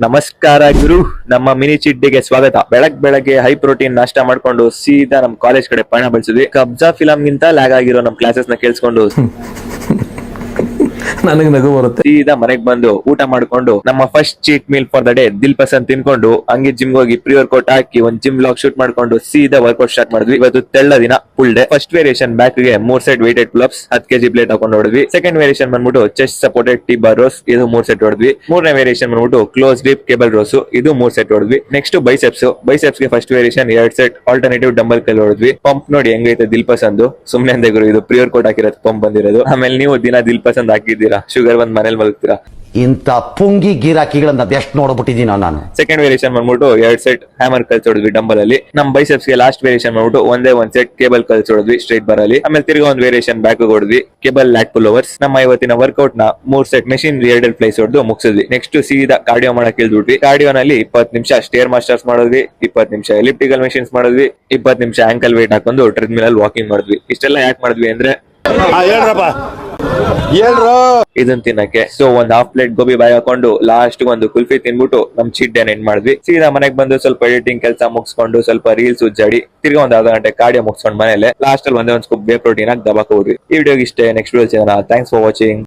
ನಮಸ್ಕಾರ ಗುರು, ನಮ್ಮ ಮಿನಿ ಚಿಡ್ಡಿಗೆ ಸ್ವಾಗತ. ಬೆಳಗ್ಗೆ ಹೈ ಪ್ರೋಟೀನ್ ನಾಷ್ಟ ಮಾಡ್ಕೊಂಡು ಸೀದಾ ನಮ್ ಕಾಲೇಜ್ ಕಡೆ ಪಯಣ ಬೆಳೆಸಿದ್ವಿ. ಕಬ್ಜಾ ಫಿಲಂ ಗಿಂತ ಲ್ಯಾಗ್ ಆಗಿರೋ ನಮ್ ಕ್ಲಾಸಸ್ ನ ಕೇಳಿಸ್ಕೊಂಡು ನನಗೆ ನಗು ಬರುತ್ತೆ. ಸೀದಾ ಮನೆಗ್ ಬಂದು ಊಟ ಮಾಡ್ಕೊಂಡು ನಮ್ಮ first cheat meal for the day Dil Pasand ತಿನ್ಕೊಂಡು ಹಂಗೆ ಜಿಮ್ ಹೋಗಿ ಪ್ರೀ ವರ್ಕೌಟ್ ಹಾಕಿ ಒಂದ್ ಜಿಮ್ ಬ್ಲಾಗ್ ಶೂಟ್ ಮಾಡ್ಕೊಂಡು ಸೀದಾ ವರ್ಕೌಟ್ ಸ್ಟಾರ್ಟ್ ಮಾಡಿದ್ವಿ. ಇವತ್ತು ತೆಳ್ಳ ದಿನ, full day. First variation back ಗೆ 3 set weighted pull-ups 10 kg plate ಹಾಕೊಂಡು ಹೊಡೆದ್ವಿ. ಸೆಕೆಂಡ್ ವೇರಿಯೇಷನ್ ಬಂದ್ಬಿಟ್ಟು chest supported T bar rose, ಇದು 3 ಸೆಟ್ ಹೊಡೆದ್ವಿ. ಮೂರನೇ ವೇರಿಯೇಷನ್ ಬಂದ್ಬಿಟ್ಟು ಕ್ಲೋಸ್ ಗ್ರಿಪ್ ಕೇಬಲ್ ರೋಸ್, ಇದು 3 ಸೆಟ್ ಹೊಡೆದ್ವಿ. ನೆಕ್ಸ್ಟ್ ಬೈಸೆಪ್ಸ್ ಗೆ first variation 2 set alternative dumbbell ಕೈ ಹೊಡೆದ್ವಿ. Pump ನೋಡಿ ಹೆಂಗೈತೆ ದಿಲ್ ಪಸಂದ್, ಸುಮ್ನೆ ಅಂದೆ ಗುರು, ಇದು ಪ್ರೀ ವರ್ಕೌಟ್ ಹಾಕಿರೋದು ಪಂಪ್ ಬಂದಿರೋದು. ಆಮೇಲೆ ನೀವು ದಿನ ದಿಲ್ ಪಸಂದ್ ಹಾಕಿದ್ದೀರಾ, ಶುಗರ್ ಬಂದ್ ಮನೇಲಿ ಮಲಗ್ತೀರಾ. ಇಂತ ಪುಂಗಿ ಗಿರಾಕಿಗಳನ್ನ ಎಷ್ಟು ನೋಡ್ಬಿಟ್ಟಿದೀನ ನಾನು. ಸೆಕೆಂಡ್ ವೇರಿಯೇಷನ್ ಬಂದ್ಬಿಟ್ಟು 2 ಸೆಟ್ ಹ್ಯಾಮರ್ ಕಲ್ಸ್ ಹೊಡೆದ್ವಿ ಡಂಬಲ್ ಅಲ್ಲಿ. ನಮ್ ಬೈಸೆಪ್ಸ್ ಗೆ ಲಾಸ್ಟ್ ವೇರಿಯೇಷನ್ ಬಂದ್ಬಿಟ್ಟು ಒಂದೇ 1 ಸೆಟ್ ಕೇಬಲ್ ಕಲ್ಸ್ ಹೊಡೆದ್ವಿ ಸ್ಟ್ರೈಟ್ ಬಾರ್ ಅಲ್ಲಿ. ಆಮೇಲೆ ತಿರ್ಗಾ ಒಂದ್ ವೇರಿಯೇಷನ್ ಬ್ಯಾಕ್ ಹೊಡೆದ್ವಿ ಕೇಬಲ್ ಲ್ಯಾಟ್ ಪುಲ್ ಓವರ್ಸ್. ನಮ್ಮ ಇವತ್ತಿನ ವರ್ಕೌಟ್ ನ 3 ಸೆಟ್ ಮೆಷಿನ್ ರಿಯರ್ಡಲ್ ಫ್ಲೈಸ್ ಹೊಡೆದು ಮುಗಿಸಿದ್ವಿ. ನೆಕ್ಸ್ಟ್ ಸೀದಾ ಕಾರ್ಡಿಯೋ ಮಾಡಕ್ ಇಳ್ದ್ಬಿಟ್ವಿ. ಕಾರ್ಡಿಯೋನಲ್ಲಿ 20 ನಿಮಿಷ ಸ್ಟೇರ್ ಮಾಸ್ಟರ್ಸ್ ಮಾಡಿದ್ವಿ, 20 ನಿಮಿಷ ಎಲಿಪ್ಟಿಕಲ್ ಮೆಷಿನ್ಸ್ ಮಾಡಿದ್ವಿ, 20 ನಿಮಿಷ ಆಂಕಲ್ ವೇಟ್ ಹಾಕೊಂಡು ಟ್ರೆಡ್ಮಿಲ್ ಅಲ್ಲಿ ವಾಕಿಂಗ್ ಮಾಡಿದ್ವಿ. ಇಷ್ಟೆಲ್ಲ ಯಾಕೆ ಮಾಡಿದ್ವಿ ಅಂದ್ರೆ ಇದನ್ ತಿನ್ನಕ್ಕೆ. ಸೊ ಒಂದ್ ಹಾಫ್ ಪ್ಲೇಟ್ ಗೋಬಿ ಬಾಯ್ ಹಾಕೊಂಡು ಲಾಸ್ಟ್ ಒಂದು ಕುಲ್ಫಿ ತಿನ್ಬಿಟ್ಟು ನಮ್ ಚೀಟ್ ಡೇ ಎಂಡ್ ಮಾಡಿದ್ವಿ. ಸೀದಾ ಮನೆಗ್ ಬಂದು ಸ್ವಲ್ಪ ಎಡಿಟಿಂಗ್ ಕೆಲಸ ಮುಗಿಸ್ಕೊಂಡು ಸ್ವಲ್ಪ ರೀಲ್ಸ್ ಉಜ್ಜಾಡಿ ತಿರ್ಗಾ ಒಂದ್ ಅರ್ಧ ಗಂಟೆ ಕಾರ್ಡಿಯೋ ಮುಗಿಸ್ಕೊಂಡು ಮನೇಲೆ ಲಾಸ್ಟ್ ಅಲ್ಲಿ ಒಂದೇ ಒಂದ್ ಸ್ಕೂಪ್ ಬೇ ಪ್ರೋಟೀನ್ ಆಗಿ ದಬಾಕ್ ಹೋದ್ವಿ. ಈ ವಿಡಿಯೋಗೆ ಇಷ್ಟೇ. ನೆಕ್ಸ್ಟ್ ವಿಡಿಯೋ ಸಿಗೋಣ. Thanks for watching.